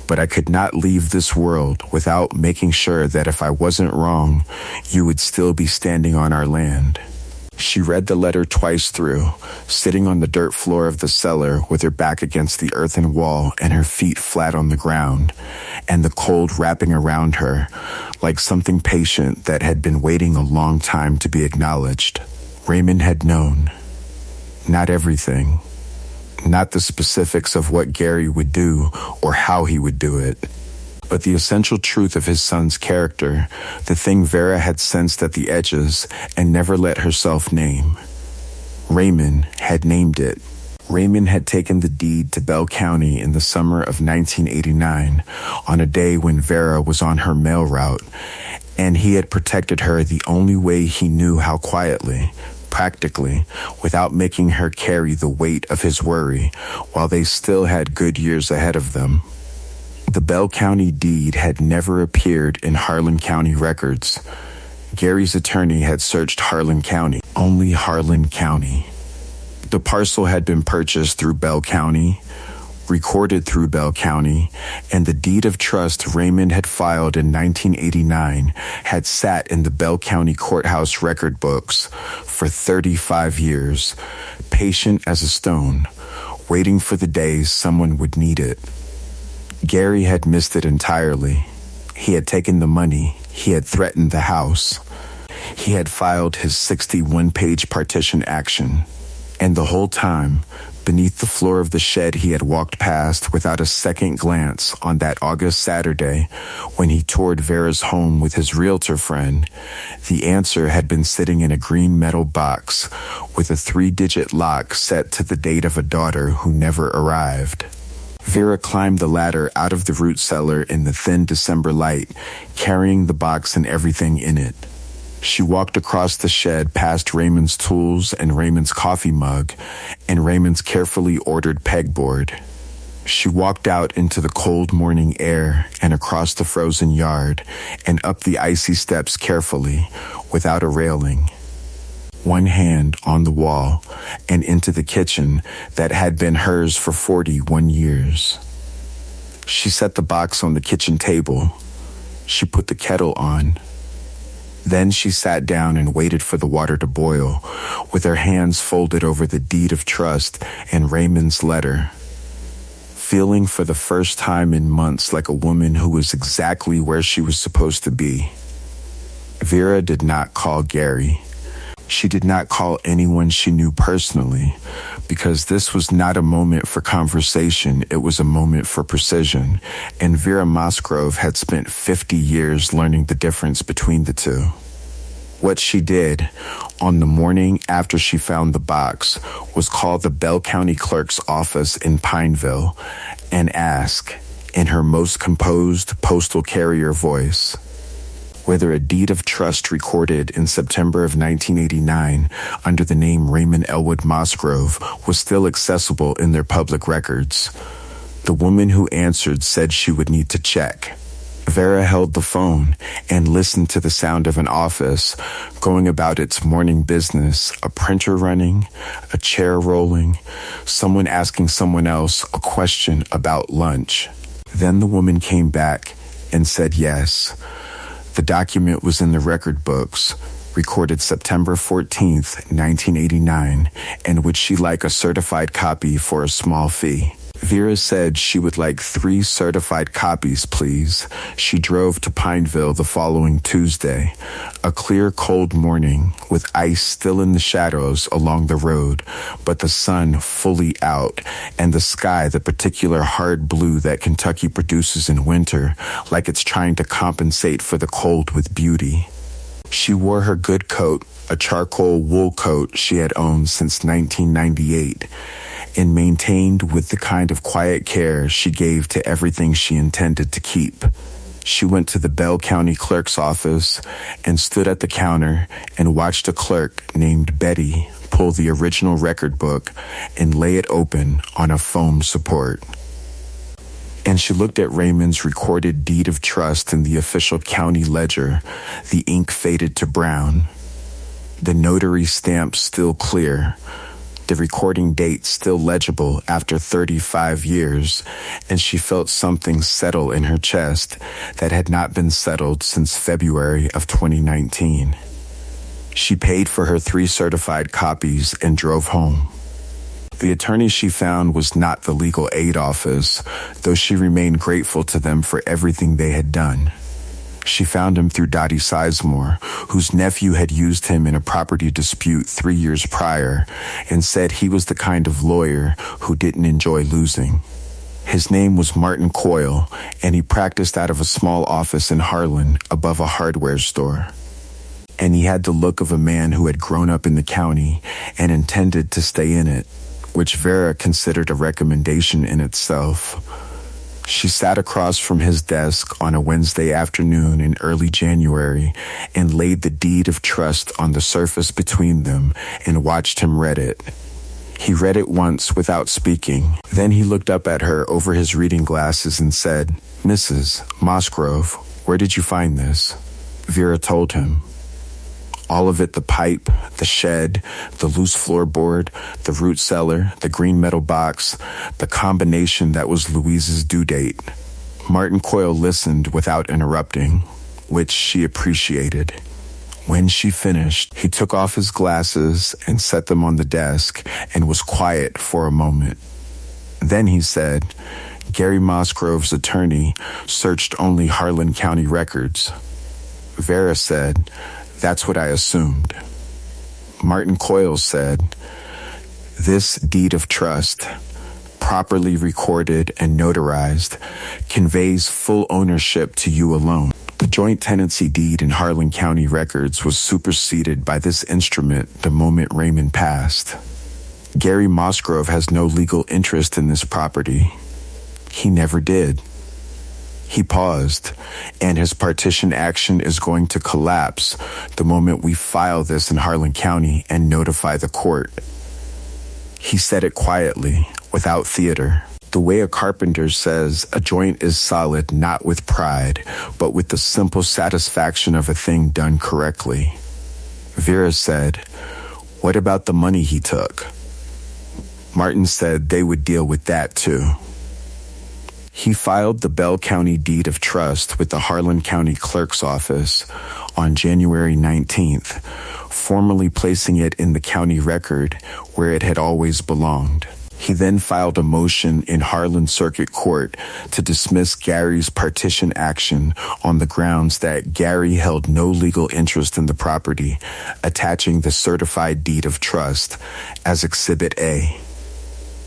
But I could not leave this world without making sure that if I wasn't wrong, you would still be standing on our land. She read the letter twice through, sitting on the dirt floor of the cellar with her back against the earthen wall and her feet flat on the ground, and the cold wrapping around her like something patient that had been waiting a long time to be acknowledged. Raymond had known. Not everything. Not the specifics of what Gary would do or how he would do it, but the essential truth of his son's character, the thing Vera had sensed at the edges and never let herself name. Raymond had named it. Raymond had taken the deed to Bell County in the summer of 1989 on a day when Vera was on her mail route, and he had protected her the only way he knew how quietly, practically, without making her carry the weight of his worry, while they still had good years ahead of them. The Bell County deed had never appeared in Harlan County records. Gary's attorney had searched Harlan County, only Harlan County. The parcel had been purchased through Bell County, recorded through Bell County, and the deed of trust Raymond had filed in 1989 had sat in the Bell County courthouse record books for 35 years, patient as a stone, waiting for the day someone would need it. Gary had missed it entirely. He had taken the money. He had threatened the house. He had filed his 61-page partition action. And the whole time, beneath the floor of the shed he had walked past without a second glance on that August Saturday when he toured Vera's home with his realtor friend, the answer had been sitting in a green metal box with a 3-digit lock set to the date of a daughter who never arrived. Vera climbed the ladder out of the root cellar in the thin December light, carrying the box and everything in it. She walked across the shed past Raymond's tools and Raymond's coffee mug and Raymond's carefully ordered pegboard. She walked out into the cold morning air and across the frozen yard and up the icy steps carefully, without a railing. One hand on the wall and into the kitchen that had been hers for 41 years. She set the box on the kitchen table. She put the kettle on. Then she sat down and waited for the water to boil, with her hands folded over the deed of trust and Raymond's letter. Feeling for the first time in months like a woman who was exactly where she was supposed to be. Vera did not call Gary. She did not call anyone she knew personally, because this was not a moment for conversation, it was a moment for precision, and Vera Musgrove had spent 50 years learning the difference between the two. What she did, on the morning after she found the box, was call the Bell County Clerk's office in Pineville and ask, in her most composed postal carrier voice, whether a deed of trust recorded in September of 1989 under the name Raymond Elwood Musgrove was still accessible in their public records. The woman who answered said she would need to check. Vera held the phone and listened to the sound of an office going about its morning business, a printer running, a chair rolling, someone asking someone else a question about lunch. Then the woman came back and said yes. The document was in the record books, recorded September 14th, 1989, and would she like a certified copy for a small fee? Vera said she would like 3 certified copies, please. She drove to Pineville the following Tuesday, a clear, cold morning with ice still in the shadows along the road, but the sun fully out, and the sky the particular hard blue that Kentucky produces in winter, like it's trying to compensate for the cold with beauty. She wore her good coat, a charcoal wool coat she had owned since 1998, and maintained with the kind of quiet care she gave to everything she intended to keep. She went to the Bell County Clerk's office and stood at the counter and watched a clerk named Betty pull the original record book and lay it open on a foam support. And she looked at Raymond's recorded deed of trust in the official county ledger, the ink faded to brown, the notary stamp still clear, the recording date still legible after 35 years, and she felt something settle in her chest that had not been settled since February of 2019. She paid for her 3 certified copies and drove home. The attorney she found was not the legal aid office, though she remained grateful to them for everything they had done. She found him through Dottie Sizemore, whose nephew had used him in a property dispute 3 years prior, and said he was the kind of lawyer who didn't enjoy losing. His name was Martin Coyle, and he practiced out of a small office in Harlan above a hardware store. And he had the look of a man who had grown up in the county and intended to stay in it, which Vera considered a recommendation in itself. She sat across from his desk on a Wednesday afternoon in early January and laid the deed of trust on the surface between them and watched him read it. He read it once without speaking. Then he looked up at her over his reading glasses and said, "Mrs. Musgrove, where did you find this?" Vera told him. All of it: the pipe, the shed, the loose floorboard, the root cellar, the green metal box, the combination that was Louise's due date. Martin Coyle listened without interrupting, which she appreciated. When she finished, he took off his glasses and set them on the desk and was quiet for a moment. Then he said, Gary Musgrove's attorney searched only Harlan County records. Vera said, that's what I assumed. Martin Coyle said, this deed of trust, properly recorded and notarized, conveys full ownership to you alone. The joint tenancy deed in Harlan County records was superseded by this instrument the moment Raymond passed. Gary Musgrove has no legal interest in this property. He never did. He paused, and his partition action is going to collapse the moment we file this in Harlan County and notify the court. He said it quietly, without theater. The way a carpenter says a joint is solid not with pride, but with the simple satisfaction of a thing done correctly. Vera said, what about the money he took? Martin said they would deal with that too. He filed the Bell County Deed of Trust with the Harlan County Clerk's Office on January 19th, formally placing it in the county record where it had always belonged. He then filed a motion in Harlan Circuit Court to dismiss Gary's partition action on the grounds that Gary held no legal interest in the property, attaching the certified deed of trust as Exhibit A.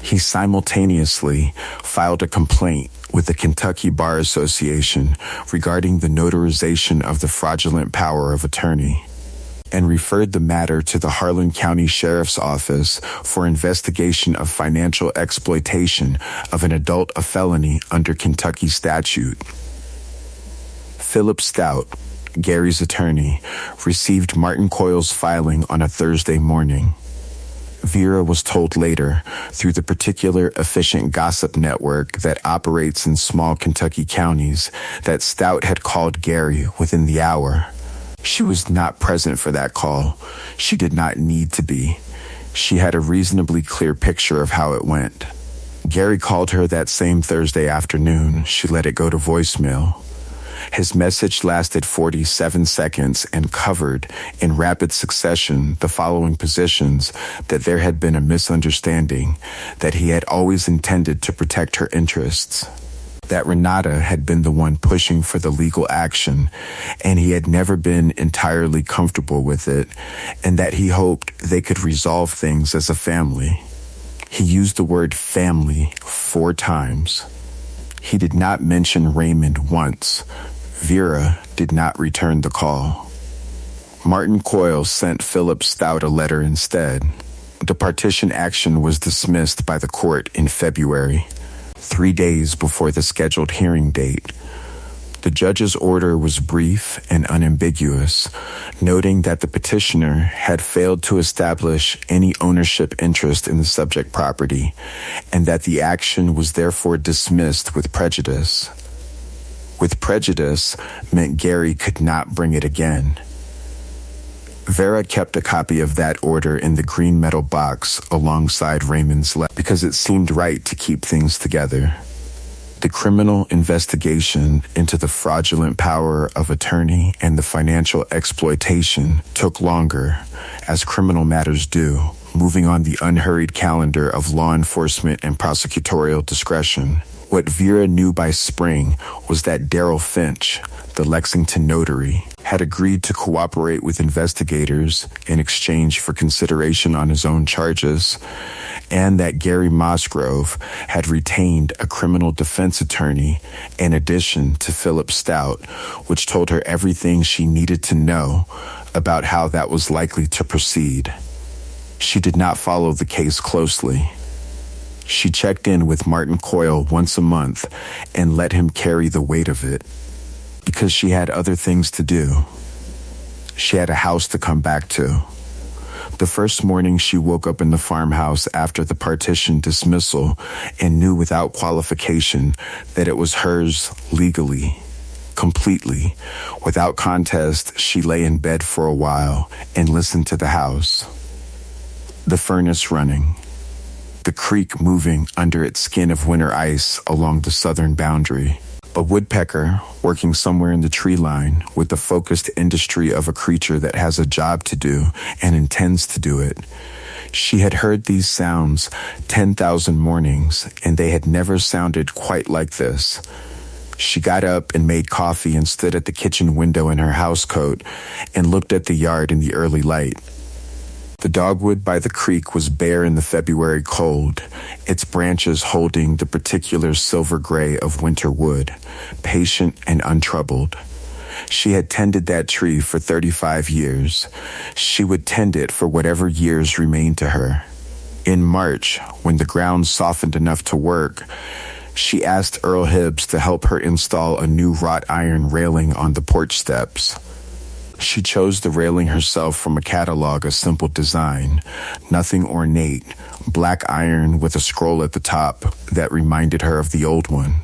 He simultaneously filed a complaint with the Kentucky Bar Association regarding the notarization of the fraudulent power of attorney, and referred the matter to the Harlan County Sheriff's Office for investigation of financial exploitation of an adult a felony under Kentucky statute. Philip Stout, Gary's attorney, received Martin Coyle's filing on a Thursday morning. Vera was told later, through the particular efficient gossip network that operates in small Kentucky counties, that Stout had called Gary within the hour. She was not present for that call. She did not need to be. She had a reasonably clear picture of how it went. Gary called her that same Thursday afternoon. She let it go to voicemail. His message lasted 47 seconds and covered, in rapid succession, the following positions: that there had been a misunderstanding, that he had always intended to protect her interests, that Renata had been the one pushing for the legal action, and he had never been entirely comfortable with it, and that he hoped they could resolve things as a family. He used the word family 4 times. He did not mention Raymond once. Vera did not return the call. Martin Coyle sent Philip Stout a letter instead. The partition action was dismissed by the court in February, 3 days before the scheduled hearing date. The judge's order was brief and unambiguous, noting that the petitioner had failed to establish any ownership interest in the subject property, and that the action was therefore dismissed with prejudice. With prejudice meant Gary could not bring it again. Vera kept a copy of that order in the green metal box alongside Raymond's letter because it seemed right to keep things together. The criminal investigation into the fraudulent power of attorney and the financial exploitation took longer, as criminal matters do, moving on the unhurried calendar of law enforcement and prosecutorial discretion. What Vera knew by spring was that Daryl Finch, the Lexington notary, had agreed to cooperate with investigators in exchange for consideration on his own charges, and that Gary Musgrove had retained a criminal defense attorney in addition to Philip Stout, which told her everything she needed to know about how that was likely to proceed. She did not follow the case closely. She checked in with Martin Coyle once a month and let him carry the weight of it, because she had other things to do. She had a house to come back to. The first morning she woke up in the farmhouse after the partition dismissal and knew without qualification that it was hers legally. completely. Without contest, she lay in bed for a while and listened to the house. The furnace running. The creek moving under its skin of winter ice along the southern boundary. A woodpecker working somewhere in the tree line with the focused industry of a creature that has a job to do and intends to do it. She had heard these sounds 10,000 mornings, and they had never sounded quite like this. She got up and made coffee and stood at the kitchen window in her housecoat and looked at the yard in the early light. The dogwood by the creek was bare in the February cold, its branches holding the particular silver gray of winter wood, patient and untroubled. She had tended that tree for 35 years. She would tend it for whatever years remained to her. In March, when the ground softened enough to work, she asked Earl Hibbs to help her install a new wrought iron railing on the porch steps. She chose the railing herself from a catalog of simple design, nothing ornate, black iron with a scroll at the top that reminded her of the old one.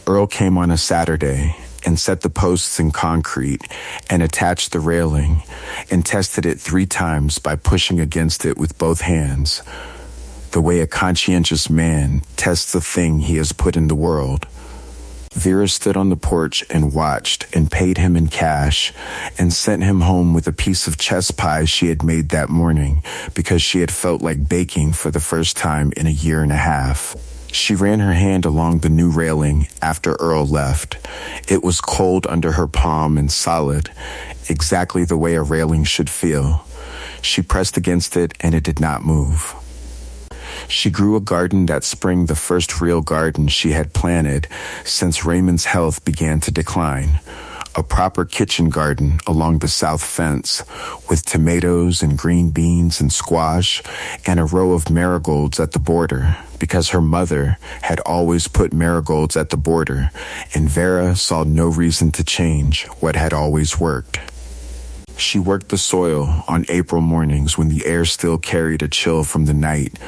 Earl came on a Saturday and set the posts in concrete and attached the railing and tested it 3 times by pushing against it with both hands, the way a conscientious man tests the thing he has put in the world. Vera stood on the porch and watched and paid him in cash and sent him home with a piece of chess pie she had made that morning because she had felt like baking for the first time in a year and a half. She ran her hand along the new railing after Earl left. It was cold under her palm and solid, exactly the way a railing should feel. She pressed against it and it did not move. She grew a garden that spring, the first real garden she had planted since Raymond's health began to decline. A proper kitchen garden along the south fence with tomatoes and green beans and squash and a row of marigolds at the border because her mother had always put marigolds at the border and Vera saw no reason to change what had always worked. She worked the soil on April mornings when the air still carried a chill from the night,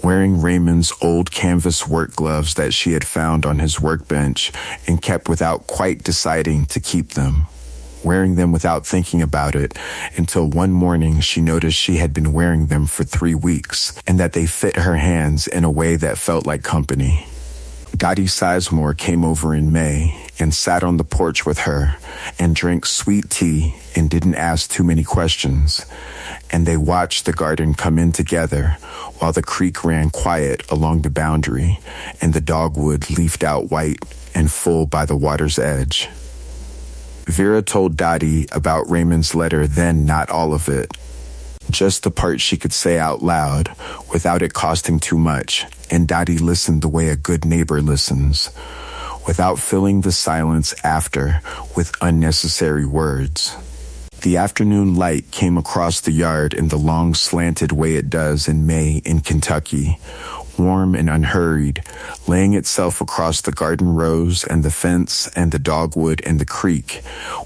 wearing Raymond's old canvas work gloves that she had found on his workbench and kept without quite deciding to keep them, wearing them without thinking about it until one morning she noticed she had been wearing them for 3 weeks and that they fit her hands in a way that felt like company. Dottie Sizemore came over in May and sat on the porch with her and drank sweet tea and didn't ask too many questions. And they watched the garden come in together while the creek ran quiet along the boundary and the dogwood leafed out white and full by the water's edge. Vera told Dottie about Raymond's letter, then not all of it. Just the part she could say out loud without it costing too much, and Dottie listened the way a good neighbor listens, without filling the silence after with unnecessary words. The afternoon light came across the yard in the long slanted way it does in May in Kentucky, warm and unhurried, laying itself across the garden rows and the fence and the dogwood and the creek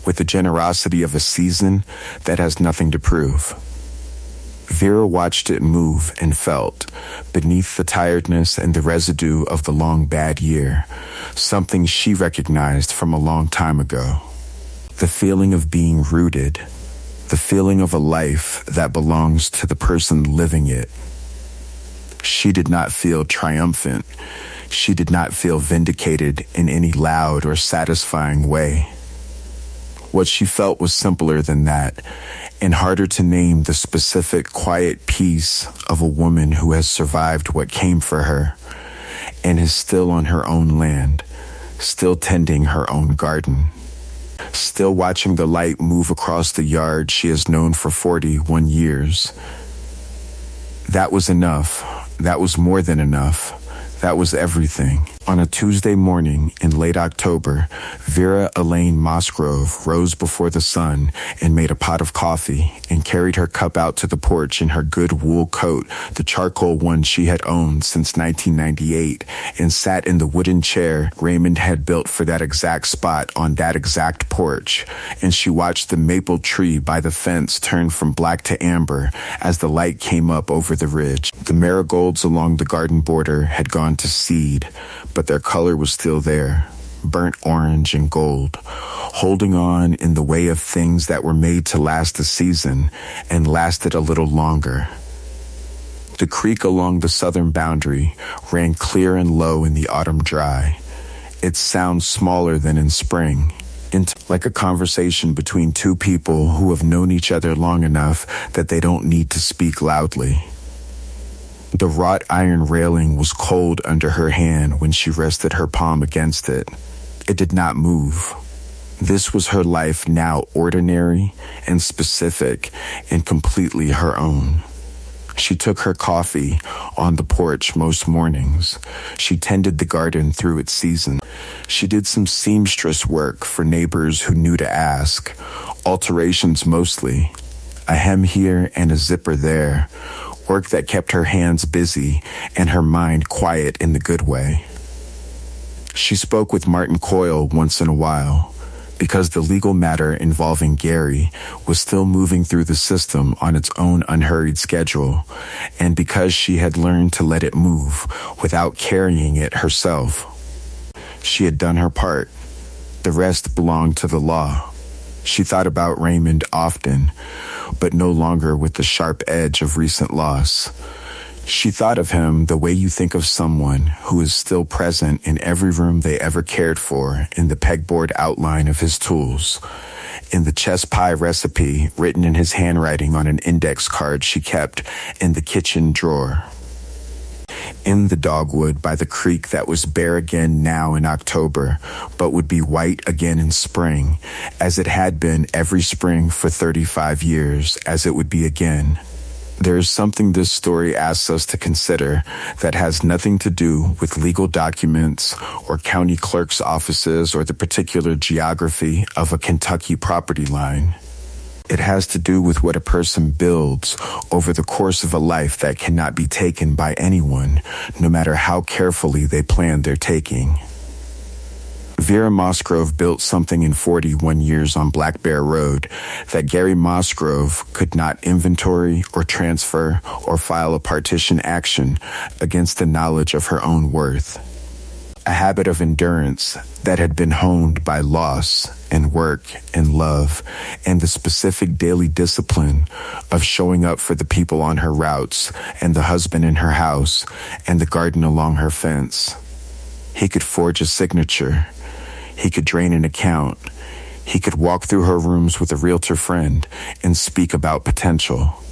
with the generosity of a season that has nothing to prove. Vera watched it move and felt, beneath the tiredness and the residue of the long bad year, something she recognized from a long time ago. The feeling of being rooted, the feeling of a life that belongs to the person living it. She did not feel triumphant. She did not feel vindicated in any loud or satisfying way. What she felt was simpler than that, and harder to name the specific quiet peace of a woman who has survived what came for her and is still on her own land, still tending her own garden, still watching the light move across the yard she has known for 41 years. That was enough. That was more than enough. That was everything. On a Tuesday morning in late October, Vera Elaine Mosgrove rose before the sun and made a pot of coffee and carried her cup out to the porch in her good wool coat, the charcoal one she had owned since 1998, and sat in the wooden chair Raymond had built for that exact spot on that exact porch. And she watched the maple tree by the fence turn from black to amber as the light came up over the ridge. The marigolds along the garden border had gone to seed, but their color was still there. burnt orange and gold, holding on in the way of things that were made to last a season and lasted a little longer. The creek along the southern boundary ran clear and low in the autumn dry, its sound smaller than in spring, like a conversation between two people who have known each other long enough that they don't need to speak loudly. The wrought iron railing was cold under her hand when she rested her palm against it. It did not move. This was her life, now ordinary and specific and completely her own. She took her coffee on the porch most mornings. She tended the garden through its season. She did some seamstress work for neighbors who knew to ask, alterations mostly, a hem here and a zipper there, work that kept her hands busy and her mind quiet in the good way. She spoke with Martin Coyle once in a while, because the legal matter involving Gary was still moving through the system on its own unhurried schedule, and because she had learned to let it move without carrying it herself. She had done her part. The rest belonged to the law. She thought about Raymond often, but no longer with the sharp edge of recent loss. She thought of him the way you think of someone who is still present in every room they ever cared for, in the pegboard outline of his tools, in the chess pie recipe written in his handwriting on an index card she kept in the kitchen drawer, in the dogwood by the creek that was bare again now in October, but would be white again in spring, as it had been every spring for 35 years, as it would be again. There is something this story asks us to consider that has nothing to do with legal documents or county clerk's offices or the particular geography of a Kentucky property line. It has to do with what a person builds over the course of a life that cannot be taken by anyone, no matter how carefully they plan their taking. Vera Mosgrove built something in 41 years on Black Bear Road that Gary Mosgrove could not inventory or transfer or file a partition action against the knowledge of her own worth. A habit of endurance that had been honed by loss and work and love and the specific daily discipline of showing up for the people on her routes and the husband in her house and the garden along her fence. He could forge a signature. He could drain an account. He could walk through her rooms with a realtor friend and speak about potential.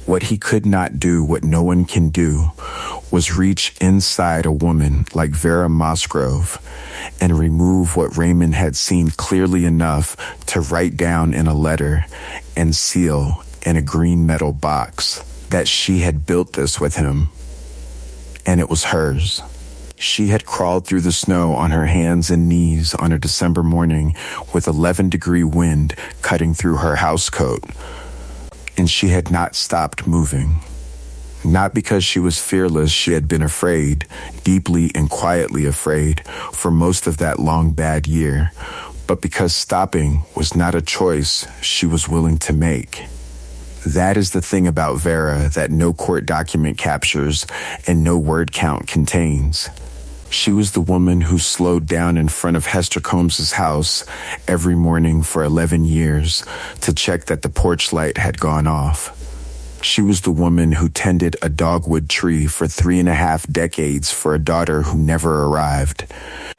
What he could not do, what no one can do, was reach inside a woman like Vera Mosgrove and remove what Raymond had seen clearly enough to write down in a letter and seal in a green metal box that she had built this with him, and it was hers. She had crawled through the snow on her hands and knees on a December morning with 11-degree wind cutting through her housecoat, and she had not stopped moving. Not because she was fearless, she had been afraid, deeply and quietly afraid, for most of that long bad year, but because stopping was not a choice she was willing to make. That is the thing about Vera that no court document captures and no word count contains. She was the woman who slowed down in front of Hester Combs's house every morning for 11 years to check that the porch light had gone off. She was the woman who tended a dogwood tree for 3.5 decades for a daughter who never arrived.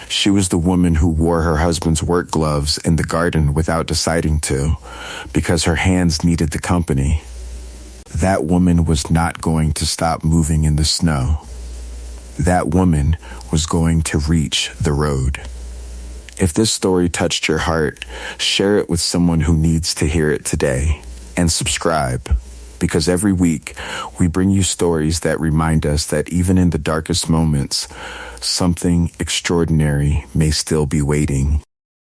She was the woman who wore her husband's work gloves in the garden without deciding to, because her hands needed the company. That woman was not going to stop moving in the snow. That woman was going to reach the road. If this story touched your heart, share it with someone who needs to hear it today. And subscribe, because every week we bring you stories that remind us that even in the darkest moments, something extraordinary may still be waiting.